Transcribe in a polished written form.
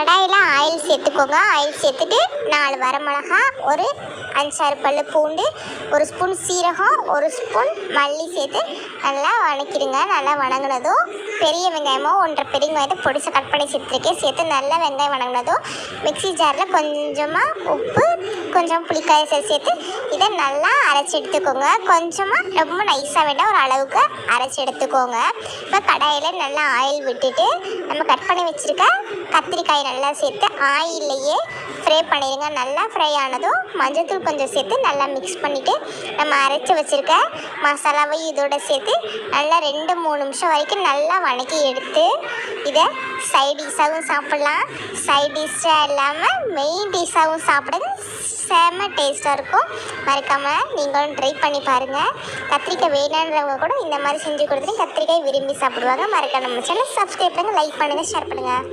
கடாயில் ஆயில் சேர்த்துக்கோங்க. ஆயில் சேர்த்துட்டு 4 வரமிளகா, ஒரு 5-6 பல்லு பூண்டு, 1 ஸ்பூன் சீரகம், 1 ஸ்பூன் மல்லி சேர்த்து நல்லா வணக்கிடுங்க. நல்லா வணங்கினதும் பெரிய வெங்காயமோ 1.5 பெரிய வெங்காயத்தை பொடிசை கட் பண்ணி சேர்த்துருக்கேன். சேர்த்து நல்லா வெங்காயம் வணங்கினதும் மிக்ஸி ஜாரில் கொஞ்சமாக உப்பு, கொஞ்சம் புளிக்காய் சேர்த்து இதை நல்லா அரைச்சி எடுத்துக்கோங்க. கொஞ்சமாக ரொம்ப நைஸாக வேண்டாம், ஒரு அளவுக்கு அரைச்சி எடுத்துக்கோங்க. இப்போ கடாயில் நல்லா ஆயில் விட்டுட்டு நம்ம கட் பண்ணி வச்சுருக்க கத்திரிக்காய் நல்லா சேர்த்து ஆயிலையே ஃப்ரை பண்ணிடுங்க. நல்லா ஃப்ரை ஆனதும் மஞ்சள்தூள் கொஞ்சம் சேர்த்து நல்லா மிக்ஸ் பண்ணிவிட்டு நம்ம அரைச்சி வச்சுருக்க மசாலாவையும் இதோட சேர்த்து நல்லா 2-3 நிமிஷம் வரைக்கும் நல்லா வணக்கி எடுத்து இதை சைட் டிஷ்ஷாகவும் சாப்பிட்லாம். சைட் டிஷ்ஷாக இல்லாமல் மெயின் டிஷ்ஷாகவும் சாப்பிடுங்க. செம்ம டேஸ்ட்டாக இருக்கும். மறக்காமல் நீங்களும் ட்ரை பண்ணி பாருங்கள். கத்திரிக்காய் வேணான்றவங்க கூட இந்த மாதிரி செஞ்சு கொடுத்துட்டு கத்திரிக்காய் விரும்பி சாப்பிடுவாங்க. மறக்காம நம்ம சேனல் சப்ஸ்கிரைப் பண்ணுங்கள், லைக் பண்ணுங்கள், ஷேர் பண்ணுங்கள்.